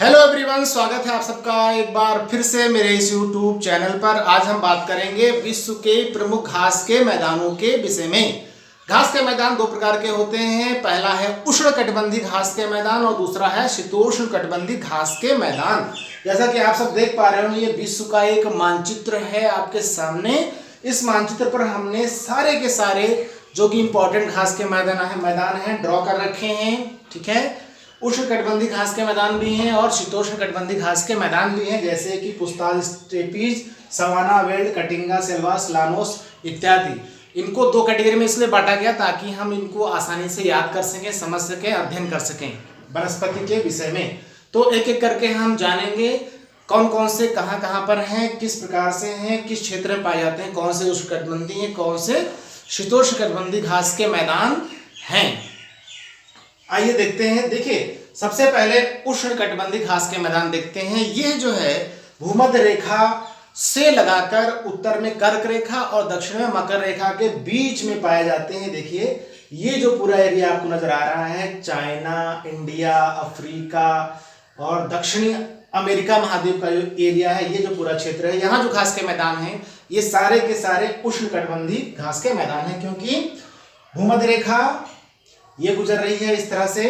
Hello everyone, स्वागत है आप सबका एक बार फिर से मेरे इस यूट्यूब चैनल पर। आज हम बात करेंगे विश्व के प्रमुख घास के मैदानों के विषय में। घास के मैदान दो प्रकार के होते हैं। पहला है उष्णकटिबंधीय घास के मैदान और दूसरा है शीतोष्ण कटिबंधीय घास के मैदान। जैसा कि आप सब देख पा रहे हो, ये विश्व का एक मानचित्र है आपके सामने। इस मानचित्र पर हमने सारे के सारे जो कि इंपॉर्टेंट घास के मैदान है ड्रॉ कर रखे हैं। ठीक है, उष्णकटिबंधीय घास के मैदान भी हैं और शीतोष्ण कटिबंधीय घास के मैदान भी हैं, जैसे कि पुस्ताल steppes, savanna veld, caatinga, selvas, llanos इत्यादि। इनको दो कैटेगरी में इसलिए बांटा गया ताकि हम इनको आसानी से याद कर सकें, समझ सकें, अध्ययन कर सकें वनस्पति के विषय में। तो एक एक करके हम जानेंगे कौन कौन से कहाँ कहाँ पर हैं, किस प्रकार से हैं, किस क्षेत्र में पाए जाते हैं, कौन से उष्णकटिबंधीय हैं, कौन से शीतोष्ण कटिबंधीय घास के मैदान हैं। आइए देखते हैं। देखिए, सबसे पहले उष्णकटिबंधीय घास के मैदान देखते हैं। ये जो है भूमध्य रेखा से लगाकर उत्तर में कर्क रेखा और दक्षिण में मकर रेखा के बीच में पाए जाते हैं। देखिए, ये जो पूरा एरिया आपको नजर आ रहा है, चाइना, इंडिया, अफ्रीका और दक्षिणी अमेरिका महाद्वीप का जो एरिया है, ये जो पूरा क्षेत्र है, यहाँ जो घास के मैदान हैं, ये सारे के सारे उष्णकटिबंधीय घास के मैदान हैं, क्योंकि भूमध्य रेखा ये गुजर रही है इस तरह से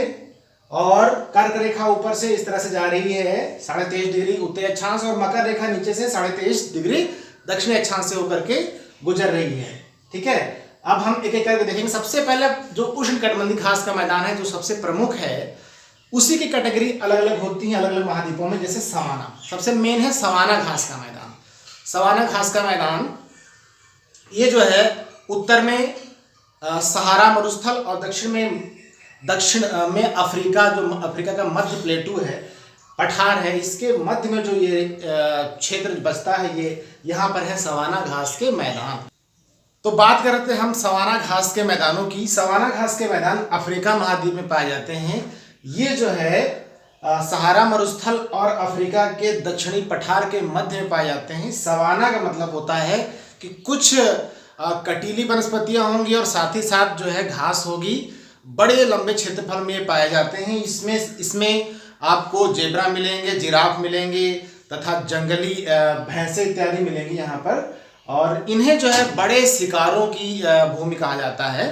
और कर्क रेखा ऊपर से इस तरह से जा रही है 23.5 डिग्री उत्तरी अक्षांश, और मकर रेखा नीचे से 23.5 डिग्री दक्षिणी अक्षांश से होकर के गुजर रही है। ठीक है, अब हम एक एक करके देखेंगे। सबसे पहले जो उष्णकटिबंधीय घास का मैदान है, जो सबसे प्रमुख है, उसी की कैटेगरी अलग अलग होती है अलग अलग महाद्वीपों में। जैसे सवाना, सबसे मेन है सवाना घास का मैदान। सवाना घास का मैदान ये जो है उत्तर में सहारा मरुस्थल और दक्षिण में अफ्रीका का मध्य प्लेटू है, पठार है। इसके मध्य में जो ये क्षेत्र बचता है, ये यहाँ पर है सवाना घास के मैदान। तो बात करते हैं हम सवाना घास के मैदानों की। सवाना घास के मैदान अफ्रीका महाद्वीप में पाए जाते हैं। ये जो है सहारा मरुस्थल और अफ्रीका के दक्षिणी पठार के मध्य में पाए जाते हैं। सवाना का मतलब होता है कि कुछ कटीली वनस्पतियां होंगी और साथ ही साथ जो है घास होगी। बड़े लंबे क्षेत्रफल में पाए जाते हैं। इसमें आपको जेब्रा मिलेंगे, जिराफ मिलेंगे तथा जंगली भैंसे इत्यादि मिलेंगी यहाँ पर। और इन्हें जो है बड़े शिकारों की भूमि कहा जाता है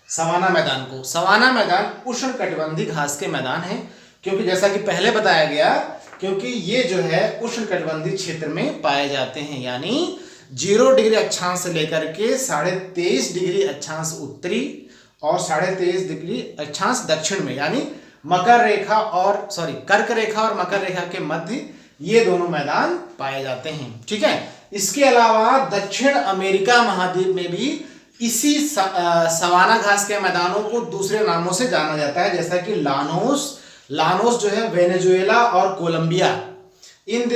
सवाना मैदान को। सवाना मैदान उष्णकटिबंधीय घास के मैदान है, क्योंकि जैसा कि पहले बताया गया, क्योंकि ये जो है उष्णकटिबंधीय क्षेत्र में पाए जाते हैं, यानी 0 डिग्री अक्षांश से लेकर के 23.5 डिग्री अक्षांश उत्तरी और 23.5 डिग्री अक्षांश दक्षिण में, यानी कर्क रेखा और मकर रेखा के मध्य ये दोनों मैदान पाए जाते हैं। ठीक है, इसके अलावा दक्षिण अमेरिका महाद्वीप में भी इसी सवाना घास के मैदानों को दूसरे नामों से जाना जाता है, जैसा कि लानोस जो है वेनेजुएला और कोलंबिया, इन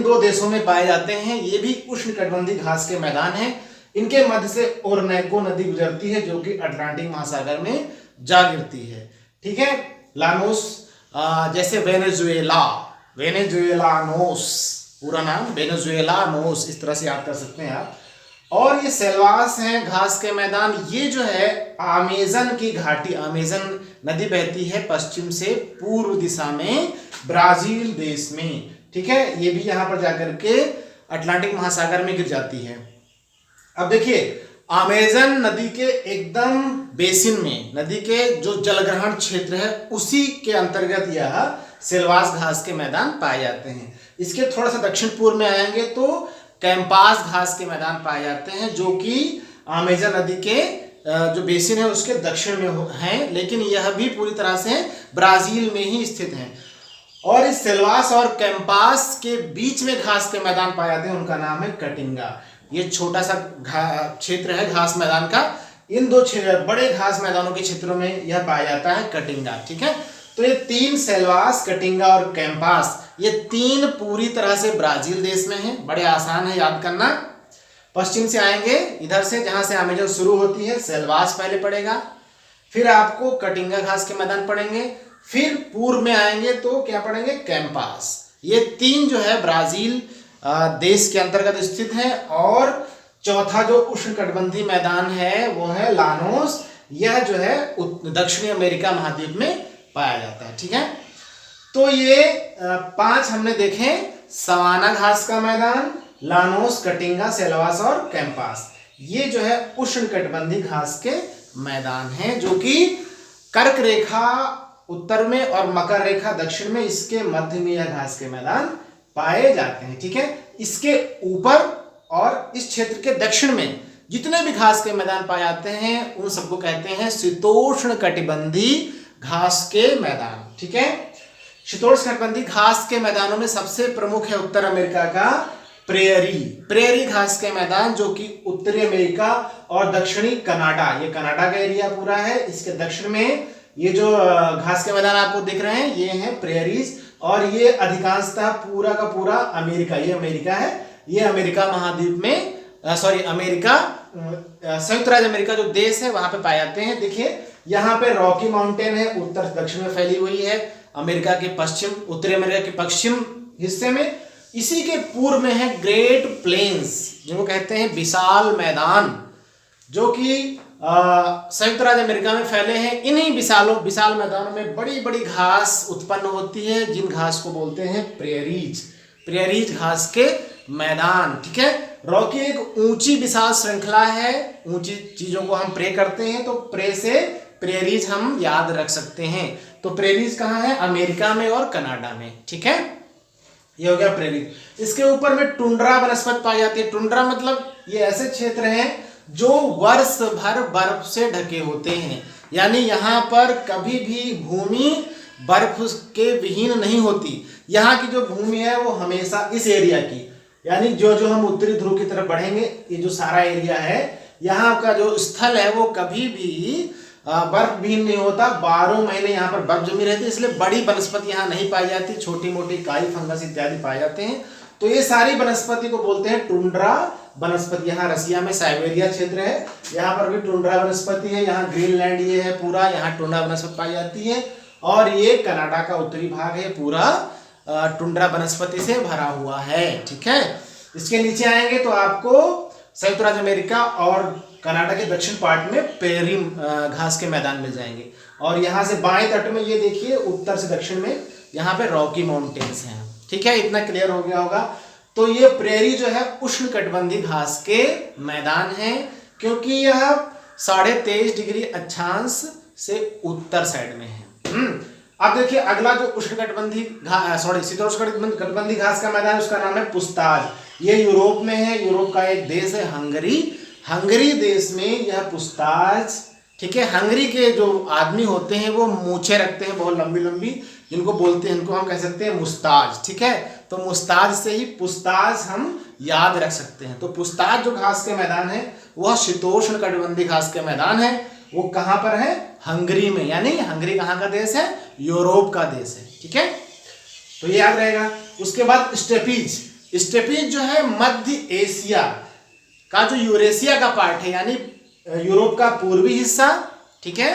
दो देशों में पाए जाते हैं। ये भी उष्णकटिबंधीय घास के मैदान हैं। इनके मध्य से ओरनेको नदी गुजरती है, जो कि अटलांटिक महासागर में जा गिरती है। ठीक है, लानोस जैसे वेनेजुएलानोस, पूरा नाम वेनेजुएलानोस, इस तरह से याद कर सकते हैं आप। और ये सेल्वास हैं घास के मैदान। ये जो है अमेजन की घाटी, अमेजन नदी बहती है पश्चिम से पूर्व दिशा में ब्राजील देश में। ठीक है, ये भी यहाँ पर जाकर के अटलांटिक महासागर में गिर जाती है। अब देखिए, अमेजन नदी के एकदम बेसिन में, नदी के जो जलग्रहण क्षेत्र है, उसी के अंतर्गत यह सेल्वास घास के मैदान पाए जाते हैं। इसके थोड़ा सा दक्षिण पूर्व में आएंगे तो कैंपास घास के मैदान पाए जाते हैं, जो कि अमेजन नदी के जो बेसिन है उसके दक्षिण में हैं, लेकिन यह भी पूरी तरह से ब्राजील में ही स्थित है। और इस सेल्वास और कैंपास के बीच में घास के मैदान पाए जाते हैं, उनका नाम है कटिंगा। ये छोटा सा क्षेत्र है घास मैदान का। इन दो बड़े घास मैदानों के क्षेत्रों में यह पाया जाता है कटिंगा। ठीक है, तो ये तीन, सेल्वास, कटिंगा और कैंपास, ये तीन पूरी तरह से ब्राजील देश में है। बड़े आसान है याद करना। पश्चिम से आएंगे, इधर से जहां से अमेजन शुरू होती है, सेल्वास पहले पड़ेगा, फिर आपको कटिंगा घास के मैदान पड़ेंगे, फिर पूर्व में आएंगे तो क्या पढ़ेंगे, कैंपास। ये तीन जो है ब्राजील देश के अंतर्गत स्थित है। और चौथा जो उष्णकटिबंधीय मैदान है वो है लानोस। यह जो है दक्षिणी अमेरिका महाद्वीप में पाया जाता है। ठीक है, तो ये 5 हमने देखे, सवाना घास का मैदान, लानोस, कटिंगा, सेल्वास और कैंपास। ये जो है उष्णकटिबंधीय घास के मैदान हैं, जो कि कर्क रेखा उत्तर में और मकर रेखा दक्षिण में, इसके मध्य में यह घास के मैदान पाए जाते हैं। ठीक है, इसके ऊपर और इस क्षेत्र के दक्षिण में जितने भी घास के मैदान पाए जाते हैं उन सबको कहते हैं शीतोष्ण कटिबंधीय घास के मैदान। ठीक है, शीतोष्ण कटिबंधीय घास के मैदानों में सबसे प्रमुख है उत्तर अमेरिका का प्रेयरी घास के मैदान, जो कि उत्तरी अमेरिका और दक्षिणी कनाडा, ये कनाडा का एरिया पूरा है, इसके दक्षिण में ये जो घास के मैदान आपको दिख रहे हैं ये हैं प्रेयरीज, और ये अधिकांशतः पूरा का पूरा अमेरिका, ये अमेरिका है, ये अमेरिका महाद्वीप में अमेरिका, संयुक्त राज्य अमेरिका जो देश है वहां पे पाए जाते हैं। देखिए यहाँ पे रॉकी माउंटेन है, उत्तर दक्षिण में फैली हुई है, अमेरिका के पश्चिम, उत्तरी अमेरिका के पश्चिम हिस्से में। इसी के पूर्व में है ग्रेट प्लेन्स, जिनको कहते हैं विशाल मैदान, जो कि संयुक्त राज्य अमेरिका में फैले हैं। इन्हीं विशाल मैदानों में बड़ी बड़ी घास उत्पन्न होती है, जिन घास को बोलते हैं प्रेयरीज घास के मैदान। ठीक है, रॉकी एक ऊंची विशाल श्रृंखला है, ऊंची चीजों को हम प्रे करते हैं, तो प्रे से प्रेयरीज हम याद रख सकते हैं। तो प्रेयरीज कहाँ है? अमेरिका में और कनाडा में। ठीक है, ये हो गया प्रेयरीज। इसके ऊपर में टुंड्रा वनस्पति पाई जाती है। टुंड्रा मतलब ये ऐसे क्षेत्र हैं जो वर्ष भर बर्फ से ढके होते हैं, यानी यहाँ पर कभी भी भूमि बर्फ के विहीन नहीं होती। यहाँ की जो भूमि है वो हमेशा इस एरिया की, यानी जो हम उत्तरी ध्रुव की तरफ बढ़ेंगे, ये जो सारा एरिया है यहाँ का जो स्थल है वो कभी भी बर्फ विहीन नहीं होता, 12 महीने यहाँ पर बर्फ जमी रहती है, इसलिए बड़ी वनस्पति यहाँ नहीं पाई जाती, छोटी मोटी काई, फंगस इत्यादि पाए जाते हैं। तो ये सारी वनस्पति को बोलते हैं टुंड्रा वनस्पति। यहाँ रसिया में साइबेरिया क्षेत्र है, यहाँ पर भी टुंड्रा वनस्पति है, यहाँ ग्रीनलैंड ये है पूरा, यहाँ टुंड्रा वनस्पति पाई जाती है, और ये कनाडा का उत्तरी भाग है पूरा टुंड्रा वनस्पति से भरा हुआ है। ठीक है, इसके नीचे आएंगे तो आपको संयुक्त राज्य अमेरिका और कनाडा के दक्षिण पार्ट में प्रेयरी घास के मैदान मिल जाएंगे, और यहाँ से बाएं तट में ये देखिए उत्तर से दक्षिण में यहाँ पे रॉकी माउंटेन्स हैं। ठीक है, इतना क्लियर हो गया होगा। तो ये प्रेयरी जो है उष्णकटिबंधीय घास के मैदान हैं, क्योंकि यह 23.5 डिग्री अक्षांश से उत्तर साइड में है। अब देखिए अगला जो शीतोष्णकटिबंधीय घास का मैदान है उसका नाम है पुस्ताज। ये यूरोप में है, यूरोप का एक देश है हंगरी देश में यह पुस्ताज। ठीक है, हंगरी के जो आदमी होते हैं वो मूछें रखते हैं बहुत लंबी लंबी, जिनको बोलते हैं, इनको हम कह सकते हैं मुस्ताज। ठीक है, तो मुस्ताज से ही पुस्ताज हम याद रख सकते हैं। तो पुस्ताज जो घास के मैदान है वह शीतोष्णकटिबंधीय घास के मैदान है। वो कहाँ पर है? हंगरी में, यानी हंगरी कहाँ का देश है? यूरोप का देश है। ठीक है, तो ये याद रहेगा। उसके बाद स्टेपीज जो है मध्य एशिया का जो यूरेशिया का पार्ट है, यानी यूरोप का पूर्वी हिस्सा, ठीक है,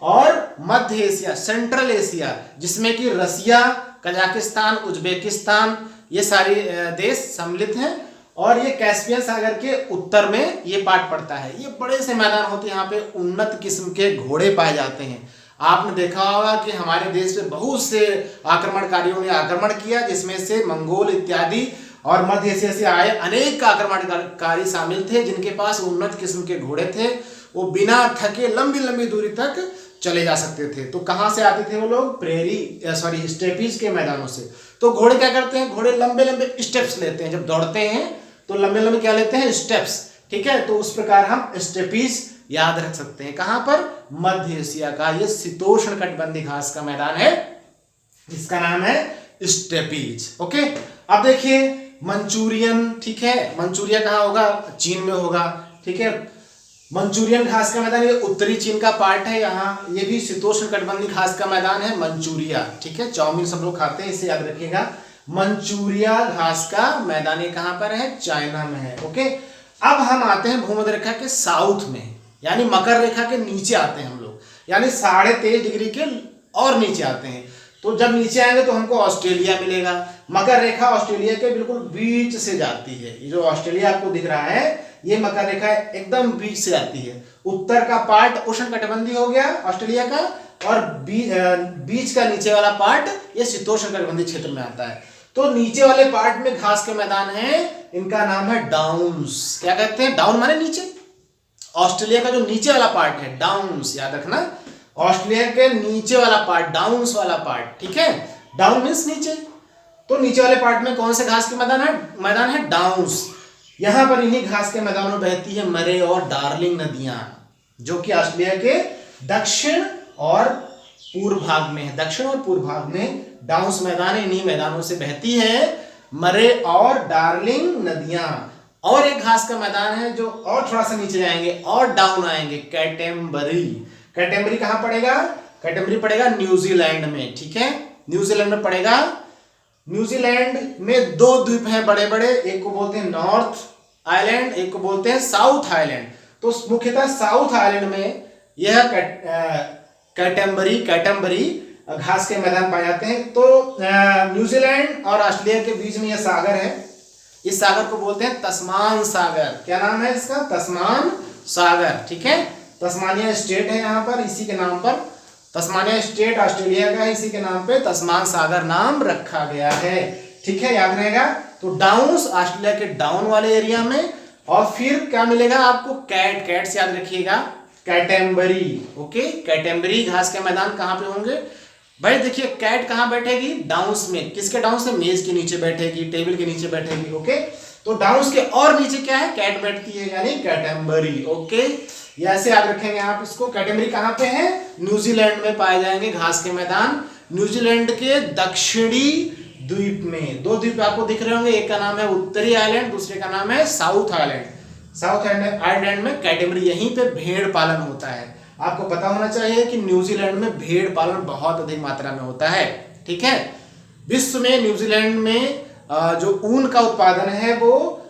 और मध्य एशिया, सेंट्रल एशिया, जिसमें कि रसिया, कजाकिस्तान, उज्बेकिस्तान, ये सारे देश सम्मिलित हैं, और ये कैस्पियन सागर के उत्तर में ये पार्ट पड़ता है। ये बड़े से मैदान होते हैं, यहाँ पे उन्नत किस्म के घोड़े पाए जाते हैं। आपने देखा होगा कि हमारे देश पे बहुत से आक्रमणकारियों ने आक्रमण किया, जिसमें से मंगोल इत्यादि और मध्य एशिया से आए अनेक आक्रमणकारी शामिल थे, जिनके पास उन्नत किस्म के घोड़े थे। वो बिना थके लंबी लंबी दूरी तक चले जा सकते थे। तो कहाँ से आते थे वो लोग? स्टेपीज के मैदानों से। तो घोड़े क्या करते हैं? घोड़े लंबे लंबे स्टेप्स लेते हैं, जब दौड़ते हैं तो लंबे लंबे क्या लेते हैं? स्टेप्स। ठीक है, तो उस प्रकार हम स्टेपीज याद रख सकते हैं। कहां पर? मध्य एशिया का ये शीतोष्णकटिबंधीय घास का मैदान है, इसका नाम है स्टेपीज। ओके, अब देखिए मंचूरियन। ठीक है, मंचूरिया कहाँ होगा? चीन में होगा। ठीक है, मंचूरियन घास का मैदान ये उत्तरी चीन का पार्ट है। यहाँ ये भी शीतोष्णकटिबंधीय घास का मैदान है, मंचूरिया। ठीक है, चाउमीन सब लोग खाते हैं, इसे याद रखिएगा। मंचूरिया घास का मैदान ये कहाँ पर है? चाइना में है। ओके, अब हम आते हैं भूमध्य रेखा के साउथ में, यानी मकर रेखा के नीचे आते हैं हम लोग, यानी 23.5 डिग्री के और नीचे आते हैं। तो जब नीचे आएंगे तो हमको ऑस्ट्रेलिया मिलेगा। मकर रेखा ऑस्ट्रेलिया के बिल्कुल बीच से जाती है। ये जो ऑस्ट्रेलिया आपको दिख रहा है ये मकर रेखा एकदम बीच से जाती है। उत्तर का पार्ट उष्णकटिबंधीय हो गया ऑस्ट्रेलिया का, और बीच का नीचे वाला पार्ट ये शीतोष्णकटिबंधीय क्षेत्र में आता है। तो नीचे वाले पार्ट में घास के मैदान है, इनका नाम है डाउन्स। क्या कहते हैं? डाउन माने नीचे। ऑस्ट्रेलिया का जो नीचे वाला पार्ट है डाउन्स, याद रखना, ऑस्ट्रेलिया के नीचे वाला पार्ट, डाउन्स वाला पार्ट, ठीक है। डाउन मीन्स नीचे। तो नीचे वाले पार्ट में कौन से घास के मैदान है डाउन्स। यहां पर इन्हीं घास के मैदानों में बहती है मरे और डार्लिंग नदियां, जो कि ऑस्ट्रेलिया के दक्षिण और पूर्व भाग में है। दक्षिण और पूर्व भाग में डाउन्स मैदान है, इन्हीं मैदानों से बहती है मरे और डार्लिंग नदियां। और एक घास का मैदान है जो और थोड़ा सा नीचे जाएंगे और डाउन आएंगे, कैटेम्बरी। कैटेम्बरी कहां पड़ेगा? कैटेम्बरी पड़ेगा न्यूजीलैंड में, ठीक है, न्यूजीलैंड में पड़ेगा। न्यूजीलैंड में दो द्वीप हैं बड़े बड़े, एक को बोलते हैं नॉर्थ आइलैंड, एक को बोलते हैं साउथ आइलैंड। तो मुख्यतः साउथ आइलैंड में यह कैटेम्बरी घास के मैदान पाए जाते हैं। तो न्यूजीलैंड और ऑस्ट्रेलिया के बीच में यह सागर है, इस सागर को बोलते हैं तस्मान सागर। क्या नाम है इसका? तस्मान सागर, ठीक है। तस्मानिया स्टेट है यहाँ पर, इसी के नाम पर, तस्मानिया स्टेट ऑस्ट्रेलिया का है, इसी के नाम पे तस्मान सागर नाम रखा गया है, ठीक है, याद रहेगा। तो डाउन्स ऑस्ट्रेलिया के डाउन वाले एरिया में, और फिर क्या मिलेगा आपको? कैट से याद रखिएगा, कैटेम्बरी। ओके, कैटेम्बरी घास के मैदान कहाँ पे होंगे भाई? देखिए कैट कहाँ बैठेगी? डाउन्स में। किसके डाउन्स में? मेज के नीचे बैठेगी, टेबल के नीचे बैठेगी। ओके, तो डाउन्स के और नीचे क्या है? कैट बैठती है, यानी कैटेम्बरी। ओके, ऐसे याद रखेंगे आप इसको। कैटेम्बरी कहाँ पे है? न्यूजीलैंड में पाए जाएंगे घास के मैदान, न्यूजीलैंड के दक्षिणी द्वीप में। दो द्वीप आपको दिख रहे होंगे, एक का नाम है उत्तरी आइलैंड, दूसरे का नाम है साउथ आइलैंड। साउथ आइलैंड में कैटेम्बरी, यहीं पे भेड़ पालन होता है। आपको पता होना चाहिए कि न्यूजीलैंड में भेड़ पालन बहुत अधिक मात्रा में होता है, ठीक है। विश्व में न्यूजीलैंड में जो ऊन का उत्पादन है वो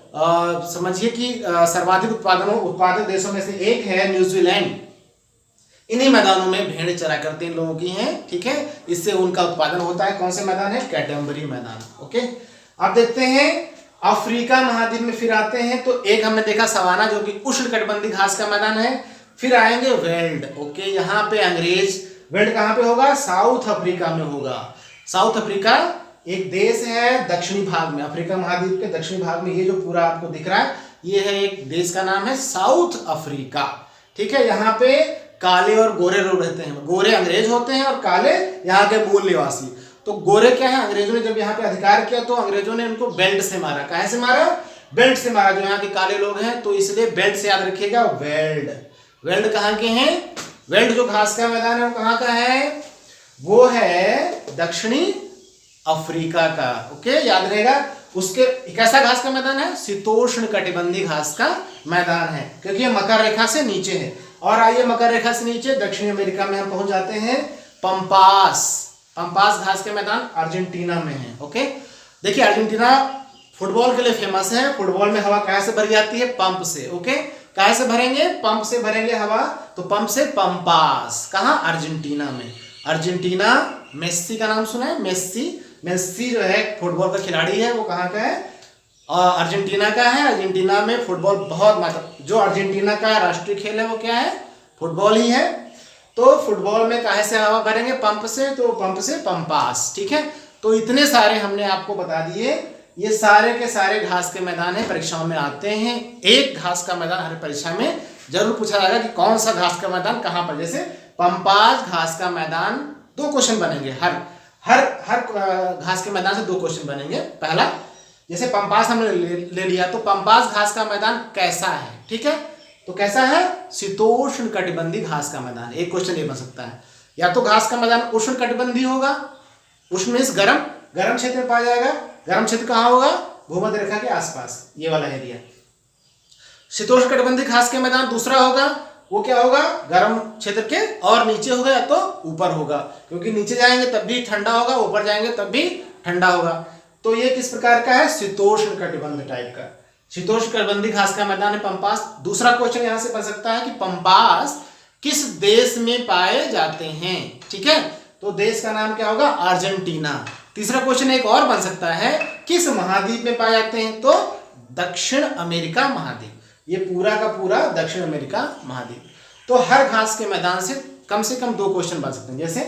समझिए कि सर्वाधिक उत्पादक देशों में से एक है न्यूजीलैंड। इन्हीं मैदानों में भेड़ चरा करते इन लोगों की हैं, ठीक है, इससे उनका उत्पादन होता है। कौन से मैदान है? कैटेम्बरी मैदान। ओके, अब देखते हैं अफ्रीका महाद्वीप में फिर आते हैं। तो एक हमने देखा सवाना, जो कि उष्णकटिबंधीय घास का मैदान है। फिर आएंगे वेल्ड। ओके, यहाँ पे अंग्रेज, वेल्ड कहाँ पे होगा? साउथ अफ्रीका में होगा। साउथ अफ्रीका एक देश है दक्षिणी भाग में, अफ्रीका महाद्वीप के दक्षिणी भाग में। ये जो पूरा आपको दिख रहा है, ये है एक देश का नाम है साउथ अफ्रीका, ठीक है। यहाँ पे काले और गोरे लोग रहते हैं। गोरे अंग्रेज होते हैं और काले यहाँ के मूल निवासी। तो गोरे क्या है? अंग्रेजों ने जब यहाँ पे अधिकार किया तो अंग्रेजों ने उनको बेल्ट से मारा। कहाँ से मारा? बेल्ट से मारा। जो यहाँ के काले लोग हैं, तो इसलिए बेल्ट से याद रखिएगा वेल्ड। वेल्ड कहाँ के हैं? वेल्ड जो घास का मैदान है वो कहाँ का है? वो है दक्षिणी अफ्रीका का। ओके, याद रहेगा। उसके कैसा घास का मैदान है? शीतोष्ण कटिबंधीय घास का मैदान है, क्योंकि ये मकर रेखा से नीचे है। और आइए मकर रेखा से नीचे दक्षिण अमेरिका में हम पहुंच जाते हैं। पंपास घास के मैदान अर्जेंटीना में है। ओके, देखिए अर्जेंटीना फुटबॉल के लिए फेमस है। फुटबॉल में हवा कहाँ से भरी जाती है? पंप से। ओके, कहाँ से भरेंगे? पंप से भरेंगे हवा, तो पंप से पंपास। कहाँ? अर्जेंटीना में। अर्जेंटीना, मेस्सी का नाम सुना है? मेस्सी जो है फुटबॉल का खिलाड़ी है, वो कहाँ का है? अर्जेंटीना का है। अर्जेंटीना में फुटबॉल बहुत मात्रा, जो अर्जेंटीना का राष्ट्रीय खेल है वो क्या है? फुटबॉल ही है। तो फुटबॉल में कहाँ से हवा भरेंगे? पंप से, तो पंप से पंपास, ठीक है। तो इतने सारे हमने आपको बता दिए। ये सारे के सारे घास के मैदान है, परीक्षाओं में आते हैं। एक घास का मैदान हर परीक्षा में जरूर पूछा जाएगा कि कौन सा घास का मैदान कहाँ पर। जैसे पंपास घास का मैदान, 2 क्वेश्चन बनेंगे। हर घास के मैदान से 2 क्वेश्चन बनेंगे। पहला, जैसे पंपास हमने ले लिया, तो पंपास घास का मैदान कैसा है? ठीक है, तो कैसा है? शीतोष्ण कटिबंधीय घास का मैदान। एक क्वेश्चन ये बन सकता है। या तो घास का मैदान उष्ण कटिबंधीय होगा, उष्ण मीन्स गर्म क्षेत्र में पाया जाएगा। गर्म क्षेत्र कहाँ होगा? भूमध्य रेखा के आसपास, ये वाला एरिया। शीतोष्ण कटिबंधीय घास के मैदान दूसरा होगा, वो क्या होगा? गर्म क्षेत्र के और नीचे होगा या तो ऊपर होगा, क्योंकि नीचे जाएंगे तब भी ठंडा होगा, ऊपर जाएंगे तब भी ठंडा होगा। तो ये किस प्रकार का है? शीतोष्ण कटिबंध टाइप का। शीतोष्ण कटिबंधीय घास का मैदान है पंपास। दूसरा क्वेश्चन यहां से बन सकता है कि पंपास किस देश में पाए जाते हैं? ठीक है, तो देश का नाम क्या होगा? अर्जेंटीना। तीसरा क्वेश्चन एक और बन सकता है, किस महाद्वीप में पाए जाते हैं? तो दक्षिण अमेरिका महाद्वीप। ये पूरा का पूरा दक्षिण अमेरिका महाद्वीप। तो हर घास के मैदान से कम से कम 2 क्वेश्चन बन सकते हैं। जैसे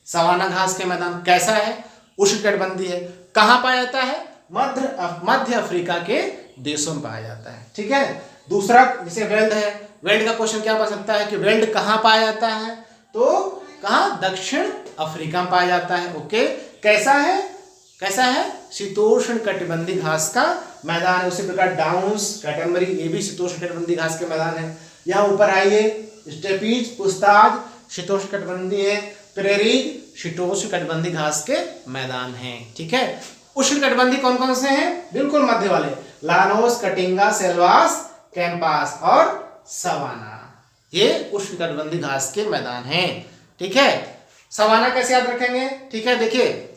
सवाना घास के मैदान कैसा है, उष्णकटिबंधीय है, कहाँ पाया जाता है, मध्य अफ्रीका के देशों में पाया जाता है। ठीक है। दूसरा जैसे वेल्ड है, वेल्ड का क्वेश्चन क्या बन सकता है कि वेल्ड कहाँ पाया जाता है, तो कहाँ, दक्षिण अफ्रीका में पाया जाता है। ओके, कैसा है, शीतोष्ण कटिबंधीय घास का मैदान है। उसी प्रकार डाउन्स, कैटमरी, ये भी शीतोष्ण कटिबंधीय घास के मैदान है। यहाँ ऊपर आइए, स्टेपीज, पुस्ताज शीतोष्ण कटिबंधीय है, प्रेरीज शीतोष्ण कटिबंधीय घास के मैदान हैं। ठीक है। उष्ण कटिबंधीय कौन कौन से हैं, बिल्कुल मध्य वाले, लानोस, कटिंगा, सेल्वास, कैंपास और सवाना, ये उष्ण कटिबंधीय घास के मैदान हैं। ठीक है। सवाना कैसे याद रखेंगे, ठीक है, देखिए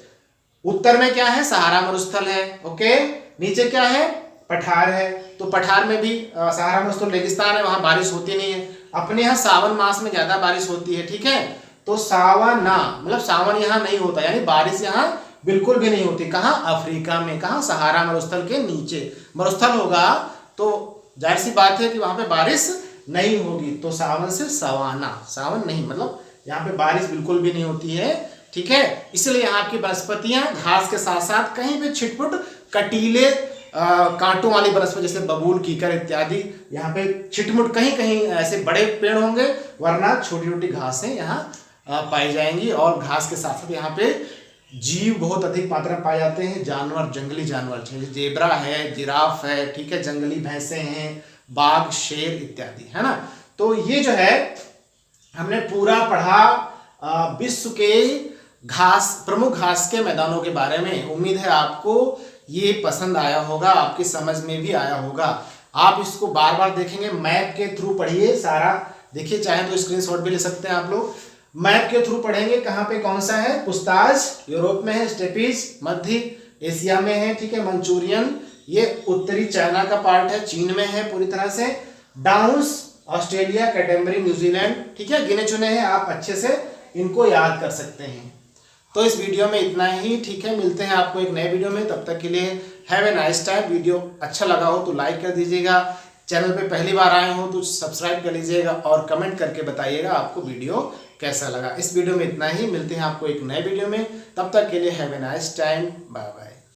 उत्तर में क्या है, सहारा मरुस्थल है। ओके, नीचे क्या है, पठार है। तो पठार में भी सहारा मरुस्थल रेगिस्तान है, वहां बारिश होती नहीं है। अपने यहाँ सावन मास में ज्यादा बारिश होती है। ठीक है। तो सावना मतलब सावन यहाँ नहीं होता, यानी बारिश यहाँ बिल्कुल भी नहीं होती। कहाँ, अफ्रीका में। कहाँ, सहारा मरुस्थल के नीचे मरुस्थल होगा, तो जाहिर सी बात है कि वहां पे बारिश नहीं होगी। तो सावन से सवाना, सावन नहीं मतलब यहाँ पे बारिश बिल्कुल भी नहीं होती है। ठीक है। इसलिए यहाँ की वनस्पतियां घास के साथ साथ कहीं भी छिटपुट कटीले कांटों वाली वनस्पति जैसे बबूल, कीकर इत्यादि, यहाँ पे छिटमुट कहीं कहीं ऐसे बड़े पेड़ होंगे, वरना छोटी छोटी घासें यहाँ पाई जाएंगी। और घास के साथ साथ यहाँ पे जीव बहुत अधिक मात्रा में पाए जाते हैं, जानवर, जंगली जानवर, जेब्रा है, जिराफ है, ठीक है, जंगली भैंसे हैं, बाघ, शेर इत्यादि, है ना। तो ये जो है हमने पूरा पढ़ा विश्व के प्रमुख घास के मैदानों के बारे में। उम्मीद है आपको ये पसंद आया होगा, आपकी समझ में भी आया होगा। आप इसको बार बार देखेंगे, मैप के थ्रू पढ़िए सारा, देखिए चाहे तो स्क्रीनशॉट भी ले सकते हैं आप लोग। मैप के थ्रू पढ़ेंगे कहाँ पे कौन सा है, पुस्ताज यूरोप में है, स्टेपीज मध्य एशिया में है, ठीक है, मंचूरियन ये उत्तरी चाइना का पार्ट है, चीन में है पूरी तरह से, डाउन्स ऑस्ट्रेलिया, कैटेमरी न्यूजीलैंड, ठीक है, गिने चुने हैं, आप अच्छे से इनको याद कर सकते हैं। तो इस वीडियो में इतना ही, ठीक है, मिलते हैं आपको एक नए वीडियो में, तब तक के लिए have a nice time. Video अच्छा लगा हो तो लाइक कर दीजिएगा, चैनल पे पहली बार आए हो तो सब्सक्राइब कर लीजिएगा और कमेंट करके बताइएगा आपको वीडियो कैसा लगा। इस वीडियो में इतना ही, मिलते हैं आपको एक नए वीडियो में, तब तक के लिए have a nice time, bye bye.